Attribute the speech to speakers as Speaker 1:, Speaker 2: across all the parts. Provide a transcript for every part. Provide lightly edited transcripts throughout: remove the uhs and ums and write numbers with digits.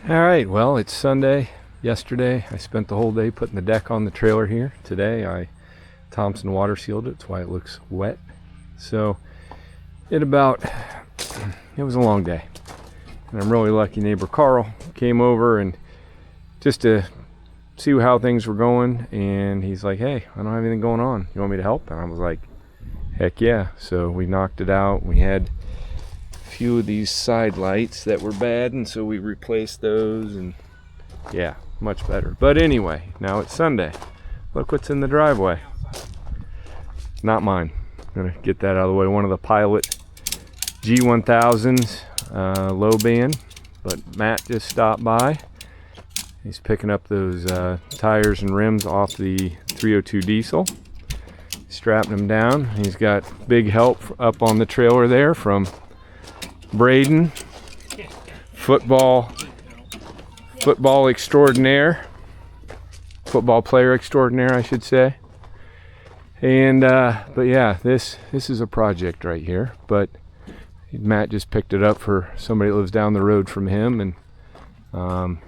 Speaker 1: All right, well, it's Sunday. Yesterday, I spent the whole day putting the deck on the trailer here. Today, I Thompson water sealed it. That's why it looks wet. So, it was a long day. And I'm really lucky neighbor Carl came over and just to see how things were going. And he's like, hey, I don't have anything going on. You want me to help? And I was like, heck yeah. So we knocked it out. We had few of these side lights that were bad, and so we replaced those, and yeah, much better. But anyway, now it's Sunday. Look what's in the driveway. Not mine. I'm gonna get that out of the way. One of the Pilot G1000s, low band, but Matt just stopped by. He's picking up those tires and rims off the 302 diesel, strapping them down. He's got big help up on the trailer there from Braden, football extraordinaire, football player extraordinaire, I should say. And but yeah, this is a project right here. But Matt just picked it up for somebody that lives down the road from him, and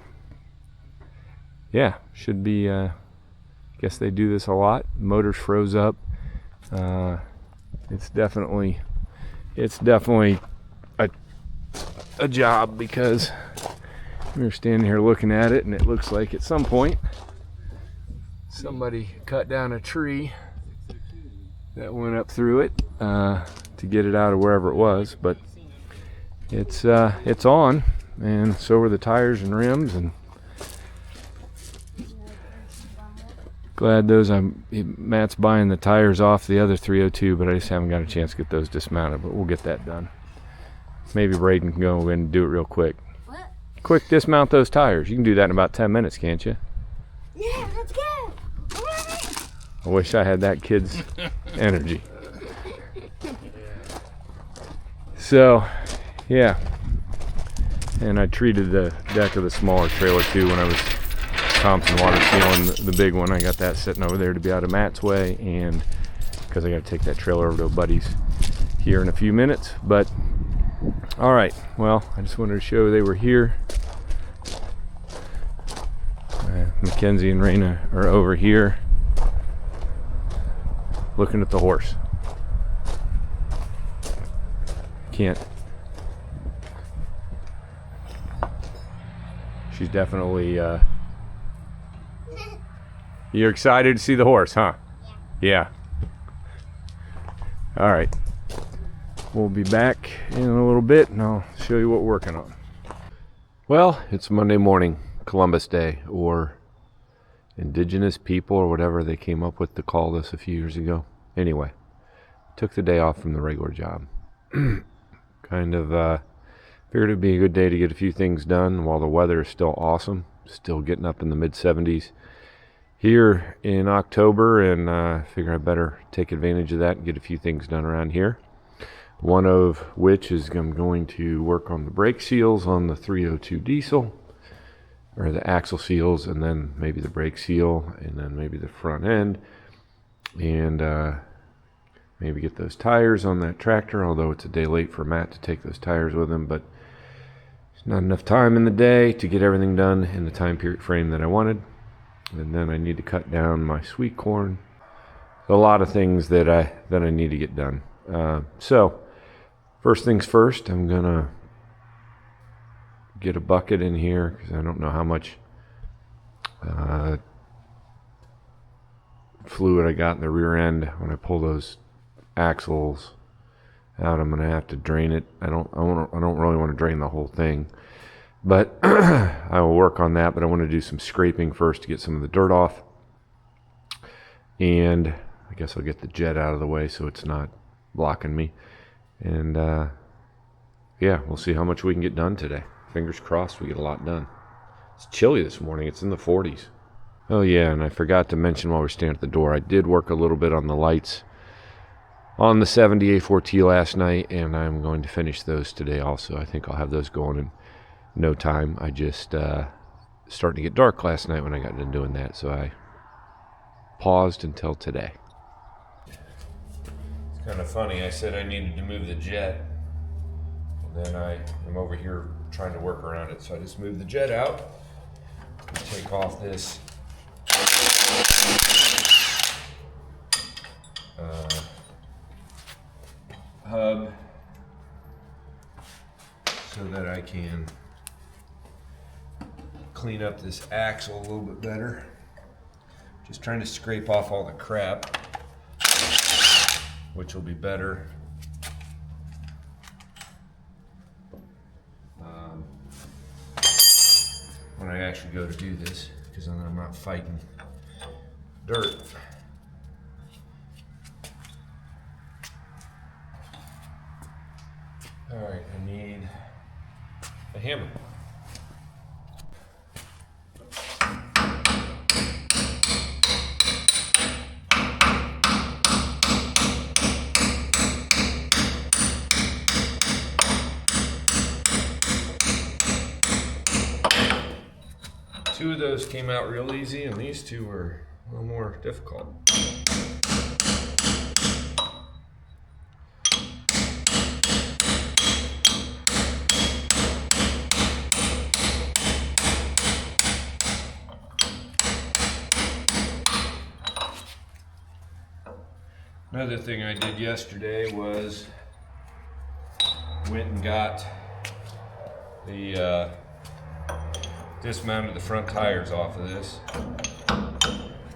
Speaker 1: yeah, should be. Guess they do this a lot. The motor's froze up. It's definitely a job, because we were standing here looking at it, and it looks like at some point somebody cut down a tree that went up through it to get it out of wherever it was. But it's on, and so are the tires and rims, and glad Matt's buying the tires off the other 302, but I just haven't got a chance to get those dismounted, but we'll get that done. Maybe Braden can go in and do it real quick.
Speaker 2: What?
Speaker 1: Quick, dismount those tires. You can do that in about 10 minutes, can't you?
Speaker 2: Yeah, let's go.
Speaker 1: I wish I had that kid's energy. So, yeah. And I treated the deck of the smaller trailer too when I was Thompson water sealing the big one. I got that sitting over there to be out of Matt's way, and because I got to take that trailer over to a buddy's here in a few minutes. But all right, well, I just wanted to show they were here. Mackenzie and Raina are over here looking at the horse. She's definitely you're excited to see the horse, huh? Yeah. All right. We'll be back in a little bit, and I'll show you what we're working on. Well, it's Monday morning, Columbus Day, or Indigenous people, or whatever they came up with to call this a few years ago. Anyway, took the day off from the regular job. Kind of figured it'd be a good day to get a few things done while the weather is still awesome. Still getting up in the mid-70s here in October, and figure I better take advantage of that and get a few things done around here. One of which is I'm going to work on the brake seals on the 302 diesel, or the axle seals, and then maybe the brake seal, and then maybe the front end, and maybe get those tires on that tractor, although it's a day late for Matt to take those tires with him. But there's not enough time in the day to get everything done in the time period frame that I wanted. And then I need to cut down my sweet corn. A lot of things that I need to get done. So first things first, I'm gonna get a bucket in here, because I don't know how much fluid I got in the rear end. When I pull those axles out, I'm gonna have to drain it. I don't really want to drain the whole thing, but I will work on that. But I want to do some scraping first to get some of the dirt off, and I guess I'll get the jet out of the way so it's not blocking me. And yeah, we'll see how much we can get done today. Fingers crossed we get a lot done. It's chilly this morning. It's in the 40s. Oh yeah, and I forgot to mention while we're standing at the door, I did work a little bit on the lights on the 70 A4T last night, and I'm going to finish those today also. I think I'll have those going in no time. I just starting to get dark last night when I got done doing that, so I paused until today. It's kind of funny. I said I needed to move the jet, and then I am over here trying to work around it. So I just move the jet out, take off this hub so that I can clean up this axle a little bit better. Just trying to scrape off all the crap, which will be better when I actually go to do this, because then I'm not fighting dirt. All right, I need a hammer. Two of those came out real easy, and these two were a little more difficult. Another thing I did yesterday was went and got the dismounted the front tires off of this,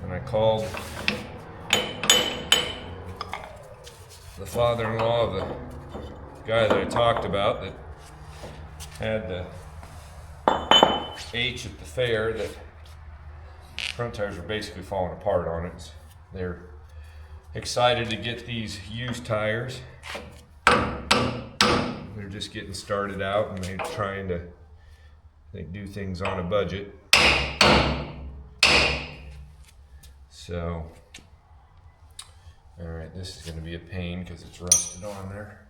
Speaker 1: and I called the father-in-law of the guy that I talked about that had the H at the fair, that front tires were basically falling apart on it. They're excited to get these used tires. They're just getting started out, and they're trying to do things on a budget. So, all right, this is going to be a pain because it's rusted on there.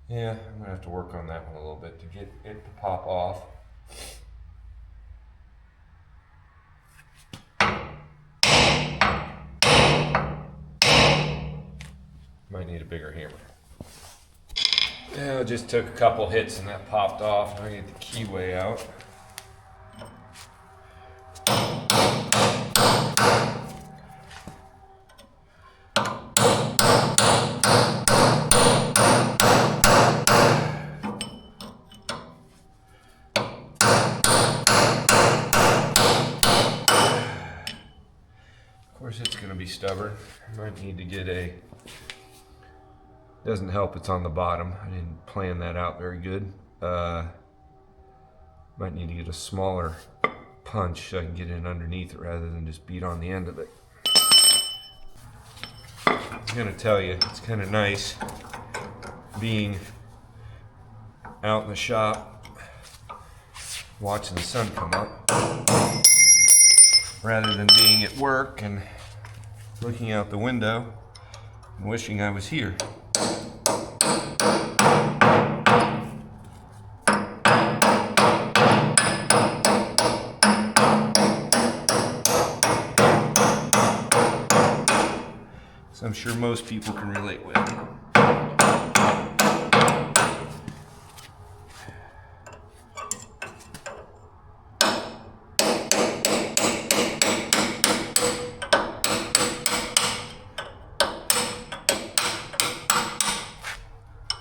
Speaker 1: Yeah, I'm gonna have to work on that one a little bit to get it to pop off. Might need a bigger hammer. Yeah, I just took a couple hits and that popped off. Now I get the keyway out. Of course it's going to be stubborn. I might need to get a, doesn't help it's on the bottom. I didn't plan that out very good. Might need to get a smaller punch so I can get in underneath it rather than just beat on the end of it. I'm going to tell you, it's kind of nice being out in the shop watching the sun come up rather than being at work and looking out the window and wishing I was here. So I'm sure most people can relate with.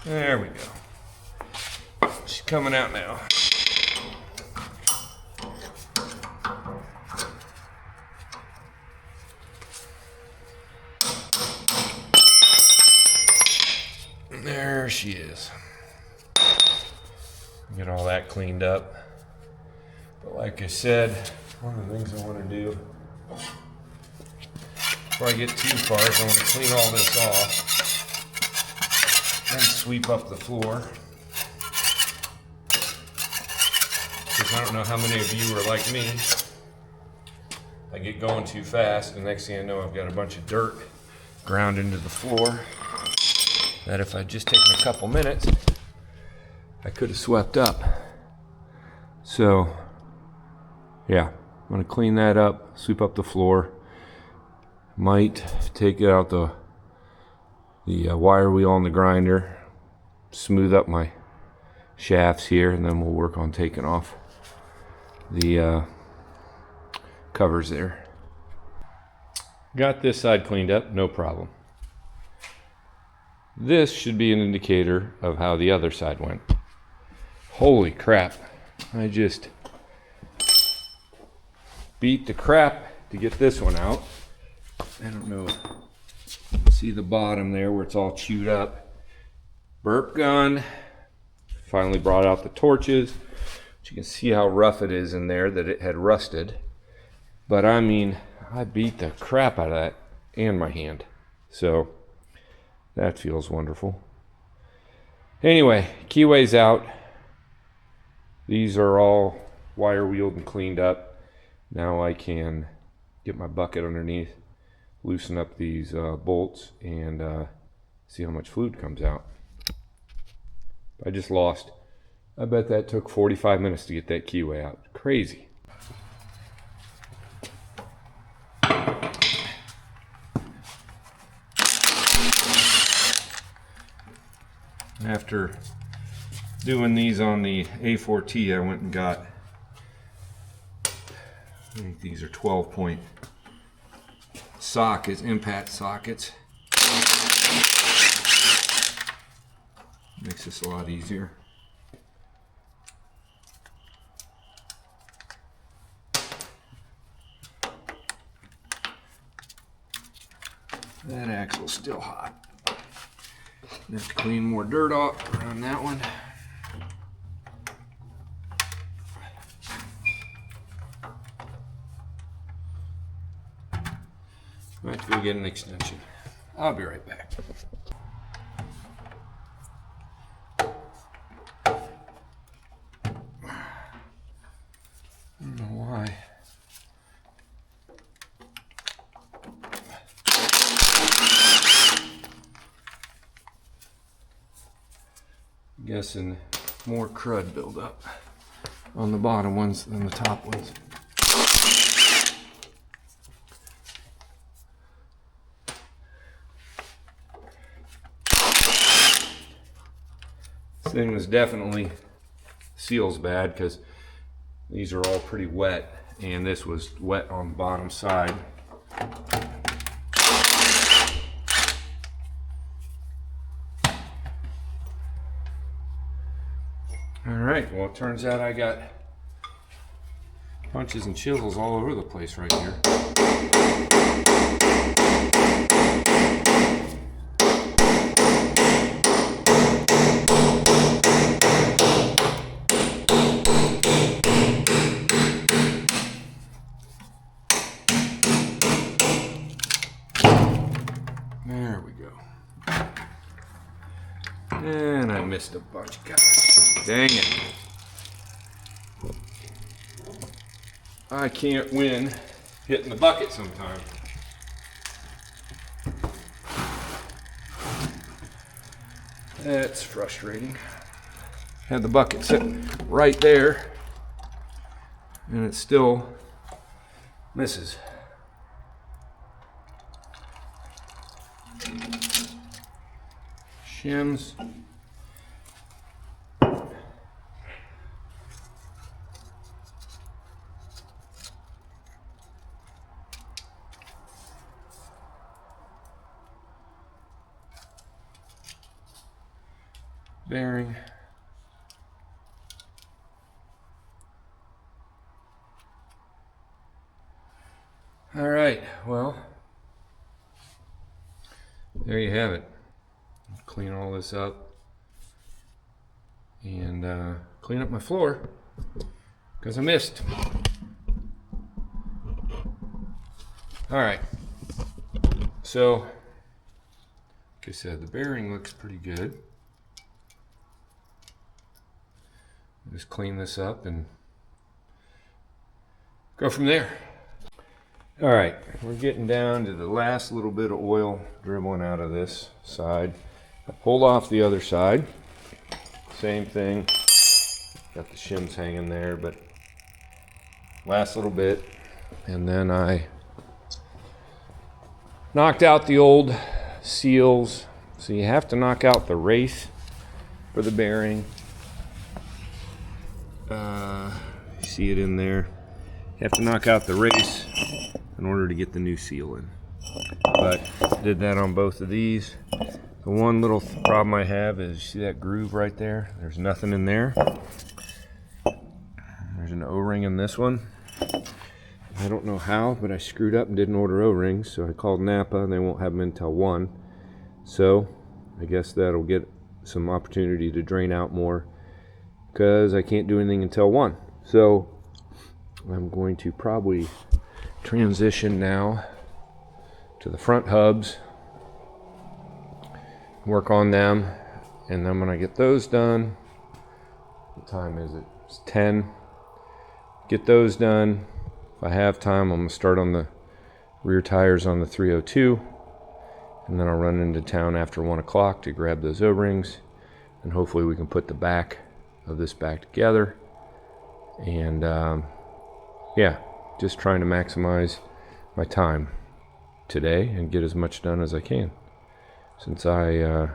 Speaker 1: There we go. She's coming out now. There she is. Get all that cleaned up. But like I said, one of the things I want to do before I get too far is I want to clean all this off and sweep up the floor. I don't know how many of you are like me. I get going too fast, and next thing I know, I've got a bunch of dirt ground into the floor that if I'd just taken a couple minutes, I could have swept up. So, yeah, I'm gonna clean that up, sweep up the floor. Might take out the wire wheel on the grinder, smooth up my shafts here, and then we'll work on taking off the covers there. Got this side cleaned up, no problem. This should be an indicator of how the other side went. Holy crap, I just beat the crap to get this one out. I don't know, see the bottom there where it's all chewed up. Burp gun, finally brought out the torches. But you can see how rough it is in there, that it had rusted. But I mean, I beat the crap out of that and my hand. So that feels wonderful. Anyway, keyway's out. These are all wire wheeled and cleaned up. Now I can get my bucket underneath, loosen up these bolts, and see how much fluid comes out. I just lost, I bet that took 45 minutes to get that keyway out. Crazy. After doing these on the A4T, I went and got, I think these are 12-point sockets, impact sockets. Makes this a lot easier. That axle's still hot. Have to clean more dirt off around that one. I have to go get an extension. I'll be right back. I don't know why. I'm guessing more crud buildup on the bottom ones than the top ones. This thing was definitely, seals bad because these are all pretty wet, and this was wet on the bottom side. Alright, well it turns out I got punches and chisels all over the place right here. There we go. And I missed a bunch, guys. Dang it. I can't win hitting the bucket sometime. That's frustrating. Had the bucket sitting right there, and it still misses. Shims. Bearing. All right, well, there you have it. Clean all this up and clean up my floor because I missed. All right, so like I said, the bearing looks pretty good. Just clean this up and go from there. All right, we're getting down to the last little bit of oil dribbling out of this side. I pulled off the other side. Same thing. Got the shims hanging there, but last little bit. And then I knocked out the old seals. So you have to knock out the race for the bearing. You see it in there. You have to knock out the race in order to get the new seal in. But did that on both of these. The one little problem I have is, see that groove right there? There's nothing in there. There's an O-ring in this one. I don't know how, but I screwed up and didn't order O-rings, so I called Napa and they won't have them until 1. So I guess that'll get some opportunity to drain out more because I can't do anything until 1. So I'm going to probably transition now to the front hubs, work on them, and then when I get those done, what time is it? It's 10. Get those done. If I have time, I'm going to start on the rear tires on the 302, and then I'll run into town after 1 o'clock to grab those O-rings, and hopefully we can put the back of this back together. And yeah, just trying to maximize my time today and get as much done as I can, since I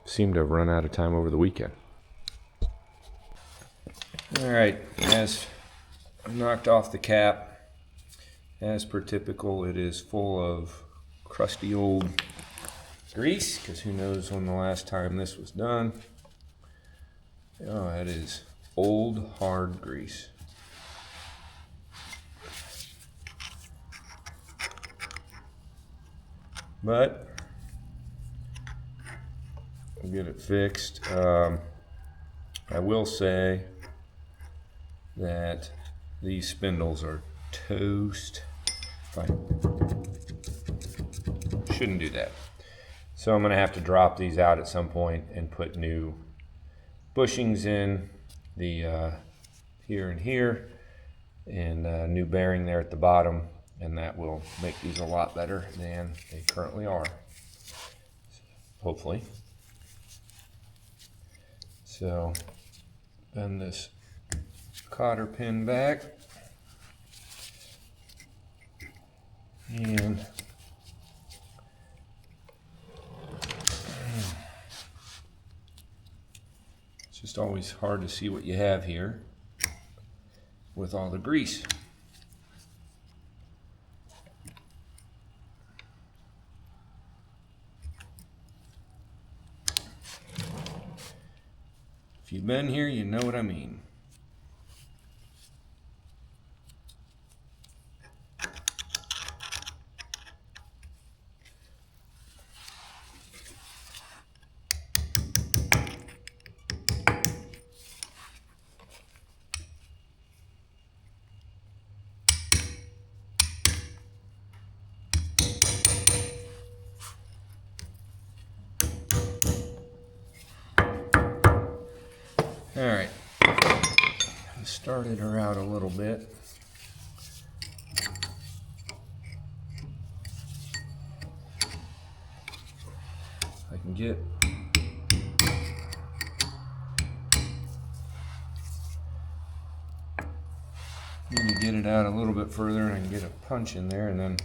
Speaker 1: seem to have run out of time over the weekend. All right, as I knocked off the cap, as per typical, it is full of crusty old grease, because who knows when the last time this was done. Oh, that is old hard grease. But we'll get it fixed. I will say that these spindles are toast. I shouldn't do that. So I'm going to have to drop these out at some point and put new bushings in the here and here, and a new bearing there at the bottom, and that will make these a lot better than they currently are, hopefully. So bend this cotter pin back, and it's just always hard to see what you have here with all the grease. If you've been here, you know what I mean. All right, I started her out a little bit. I can get need to get it out a little bit further, and I can get a punch in there, and then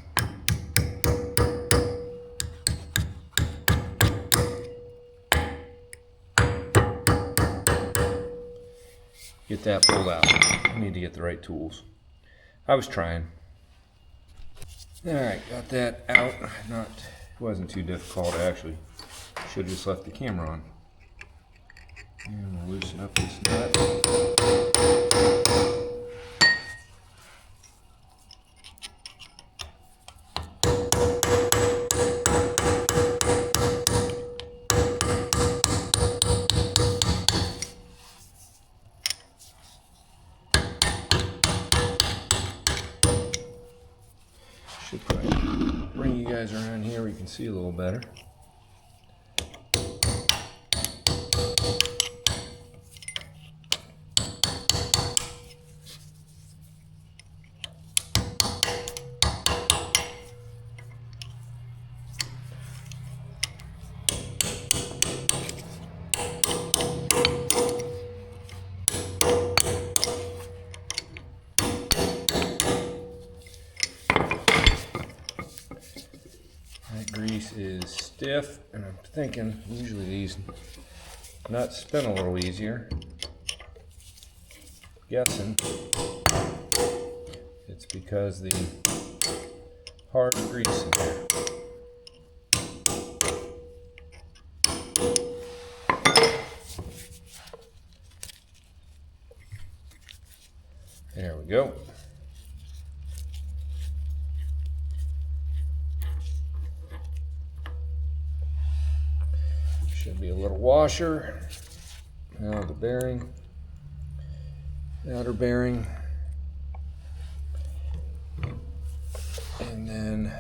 Speaker 1: get that pulled out. I need to get the right tools. I was trying. All right, got that out. It wasn't too difficult, actually. Should have just left the camera on. And we'll loosen up this nut. Should probably bring you guys around here where you can see a little better. stiff, and I'm thinking usually these nuts spin a little easier. Guessing it's because the hard grease in there. There we go. Should be a little washer. Now the bearing, outer bearing, and then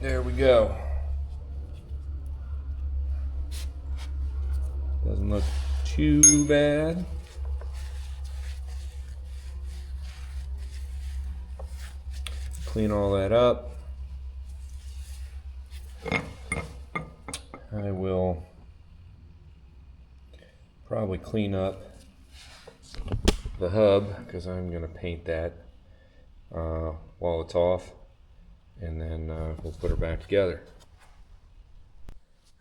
Speaker 1: there we go. Doesn't look too bad. Clean all that up. I will probably clean up the hub because I'm going to paint that while it's off, and then we'll put her back together.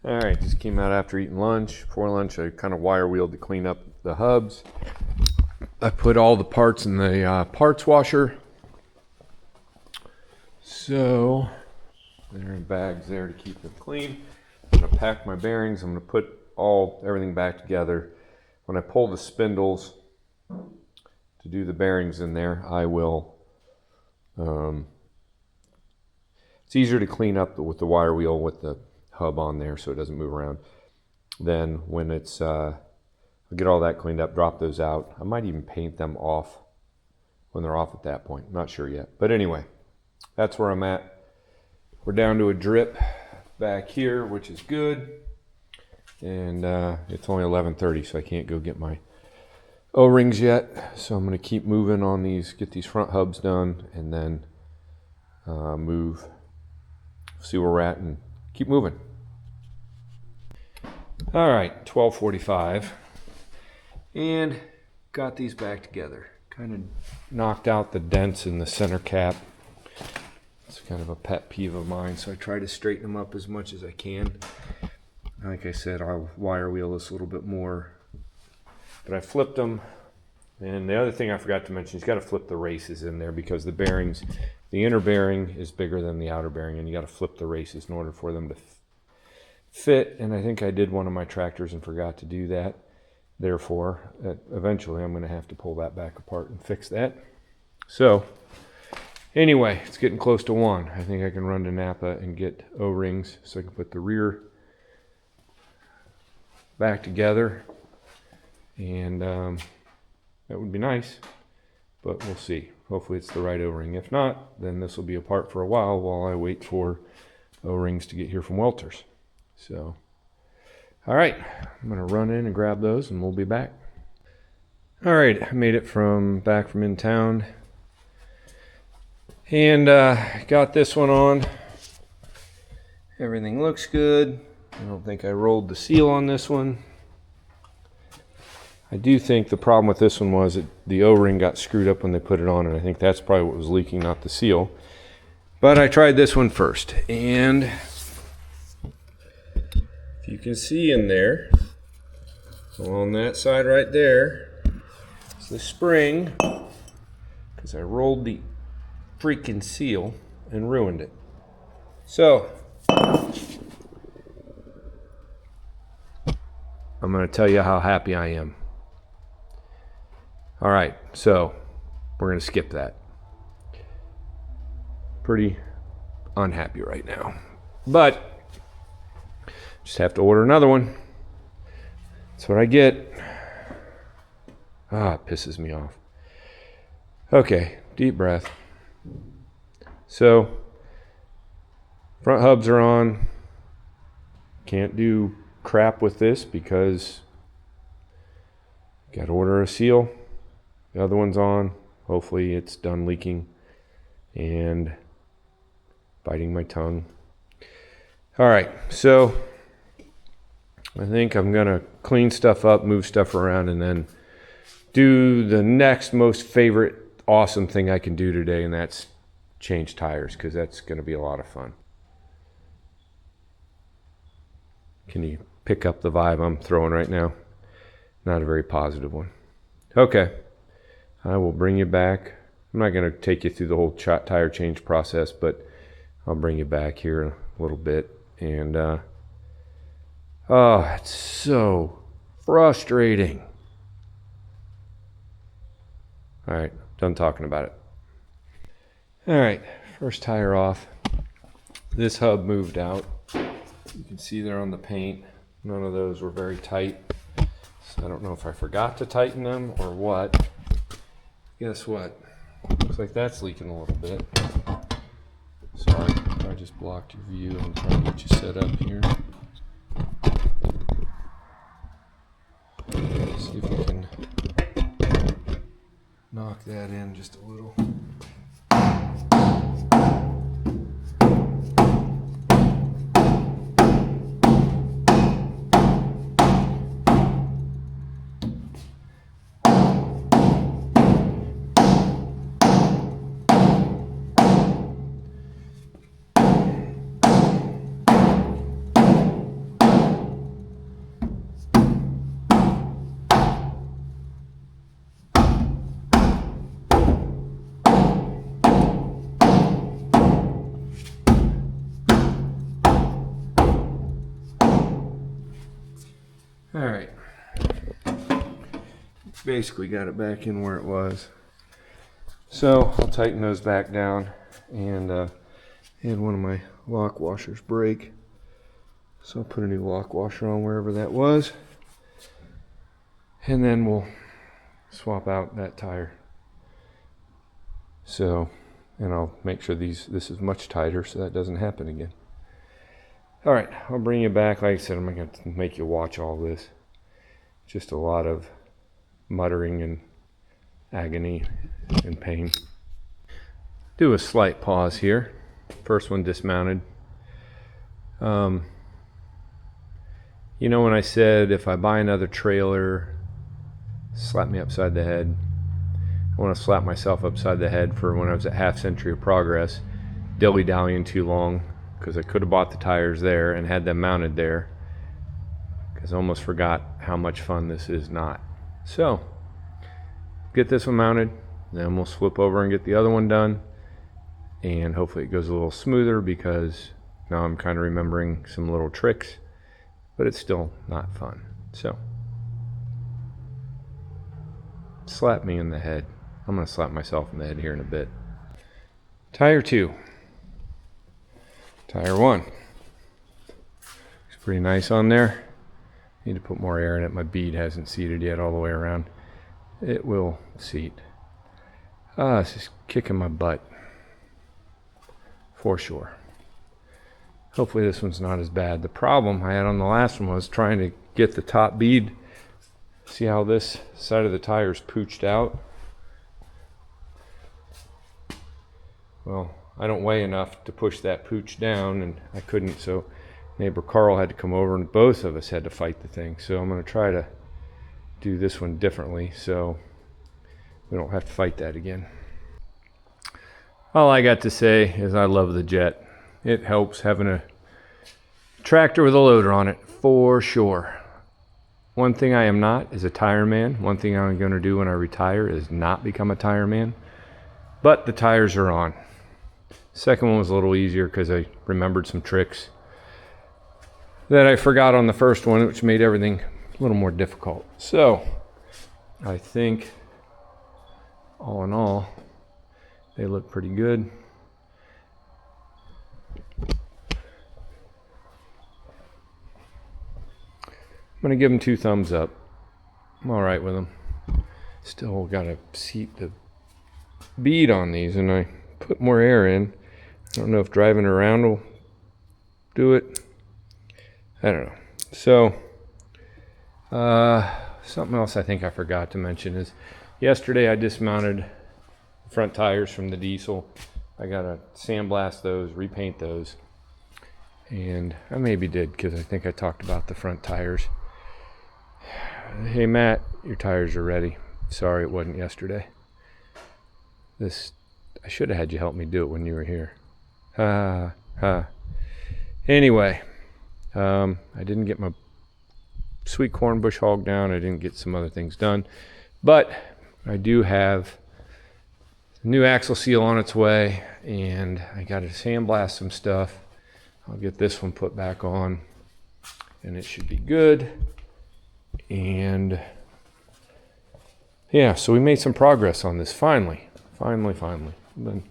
Speaker 1: Alright, just came out after eating lunch. Before lunch I kind of wire wheeled to clean up the hubs. I put all the parts in the parts washer. So there are bags there to keep them clean. I'm going to pack my bearings. I'm going to put everything back together. When I pull the spindles to do the bearings in there, I will, it's easier to clean up with the wire wheel with the hub on there so it doesn't move around. Then when it's, I'll get all that cleaned up, drop those out. I might even paint them off when they're off at that point. I'm not sure yet. But anyway, that's where I'm at. We're down to a drip back here, which is good. And it's only 11:30, so I can't go get my O-rings yet. So I'm going to keep moving on these, get these front hubs done, and then move, see where we're at, and keep moving. All right, 12:45, and got these back together. Kind of knocked out the dents in the center cap. It's kind of a pet peeve of mine, so I try to straighten them up as much as I can. Like I said, I'll wire wheel this a little bit more, but I flipped them. And the other thing I forgot to mention is you got to flip the races in there because the bearings, the inner bearing is bigger than the outer bearing, and you got to flip the races in order for them to fit. And I think I did one of my tractors and forgot to do that. Therefore, eventually I'm going to have to pull that back apart and fix that. So anyway, it's getting close to 1. I think I can run to Napa and get O-rings so I can put the rear back together, and that would be nice, but we'll see. Hopefully it's the right O-ring. If not, then this will be apart for a while I wait for O-rings to get here from Welter's. So, all right, I'm gonna run in and grab those and we'll be back. All right, I made it back from in town, and got this one on. Everything looks good. I don't think I rolled the seal on this one. I do think the problem with this one was that the O-ring got screwed up when they put it on, and I think that's probably what was leaking, not the seal. But I tried this one first, and if you can see in there, on that side right there, it's the spring, because I rolled the freaking seal and ruined it. So I'm going to tell you how happy I am. All right, so we're going to skip that. Pretty unhappy right now, but just have to order another one. That's what I get. It pisses me off. Okay, deep breath. So front hubs are on. Can't do crap with this because got to order a seal. The other one's on. Hopefully it's done leaking and biting my tongue. All right, so I think I'm gonna clean stuff up, move stuff around, and then do the next most favorite awesome thing I can do today, and that's change tires, because that's gonna be a lot of fun. Can you pick up the vibe I'm throwing right now? Not a very positive one. Okay, I will bring you back. I'm not going to take you through the whole tire change process, but I'll bring you back here in a little bit. And oh, it's so frustrating. All right, done talking about it. All right, first tire off. This hub moved out. You can see there on the paint, none of those were very tight. So I don't know if I forgot to tighten them or what. Guess what? Looks like that's leaking a little bit. Sorry, I just blocked your view. I'm trying to get you set up here. See if we can knock that in just a little. All right, basically got it back in where it was. So I'll tighten those back down, and had one of my lock washers break. So I'll put a new lock washer on wherever that was. And then we'll swap out that tire. So, and I'll make sure this is much tighter so that doesn't happen again. All right, I'll bring you back. Like I said, I'm not going to make you watch all this. Just a lot of muttering and agony and pain. Do a slight pause here. First one dismounted. You know when I said if I buy another trailer, slap me upside the head. I want to slap myself upside the head for when I was at Half Century of Progress, dilly-dallying too long, because I could have bought the tires there and had them mounted there, because I almost forgot how much fun this is not. So, get this one mounted, then we'll flip over and get the other one done, and hopefully it goes a little smoother, because now I'm kind of remembering some little tricks, but it's still not fun. So, slap me in the head. I'm going to slap myself in the head here in a bit. Tire 2. Tire 1. Looks pretty nice on there. Need to put more air in it. My bead hasn't seated yet all the way around. It will seat. It's just kicking my butt. For sure. Hopefully this one's not as bad. The problem I had on the last one was trying to get the top bead. See how this side of the tire is pooched out? Well, I don't weigh enough to push that pooch down, and I couldn't, so neighbor Carl had to come over, and both of us had to fight the thing. So I'm going to try to do this one differently so we don't have to fight that again. All I got to say is I love the Jet. It helps having a tractor with a loader on it, for sure. One thing I am not is a tire man. One thing I'm going to do when I retire is not become a tire man. But the tires are on. Second one was a little easier because I remembered some tricks that I forgot on the first one, which made everything a little more difficult. So I think all in all, they look pretty good. I'm going to give them 2 thumbs up. I'm all right with them. Still got to seat the bead on these, and I put more air in. I don't know if driving around will do it. I don't know. So, something else I think I forgot to mention is yesterday I dismounted the front tires from the diesel. I got to sandblast those, repaint those. And I maybe did because I think I talked about the front tires. Hey Matt, your tires are ready. Sorry it wasn't yesterday. I should have had you help me do it when you were here. Anyway, I didn't get my sweet corn bush hog down. I didn't get some other things done, but I do have a new axle seal on its way, and I got to sandblast some stuff. I'll get this one put back on, and it should be good. And yeah, so we made some progress on this finally. I've been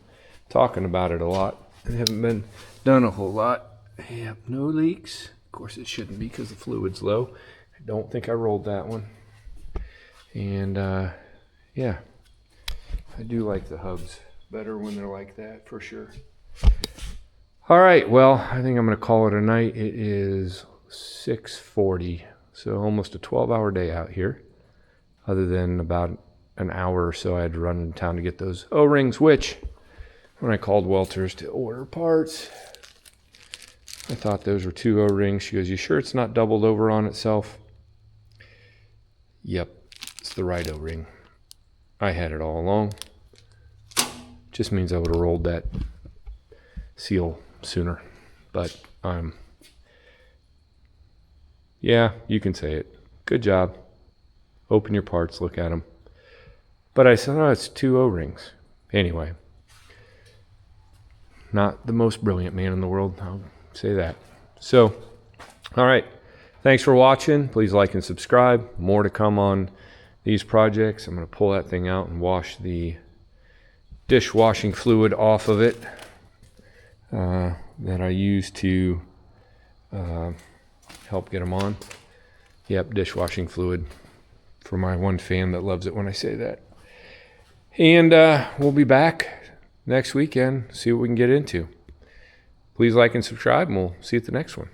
Speaker 1: talking about it a lot. I haven't been done a whole lot. Yep, no leaks. Of course it shouldn't be because the fluid's low. I don't think I rolled that one. And yeah, I do like the hubs better when they're like that, for sure. All right, well, I think I'm gonna call it a night. It is 6:40, so almost a 12-hour day out here, other than about an hour or so I had to run in town to get those O-rings, which when I called Welter's to order parts, I thought those were 2 O-rings. She goes, "You sure it's not doubled over on itself?" Yep, it's the right O-ring. I had it all along. Just means I would have rolled that seal sooner. But yeah, you can say it. Good job. Open your parts, look at them. But I said, oh, it's 2 O-rings. Anyway, not the most brilliant man in the world, I'll say that. So, all right. Thanks for watching. Please like and subscribe. More to come on these projects. I'm going to pull that thing out and wash the dishwashing fluid off of it that I use to help get them on. Yep, dishwashing fluid for my one fan that loves it when I say that. And we'll be back next weekend, see what we can get into. Please like and subscribe, and we'll see you at the next one.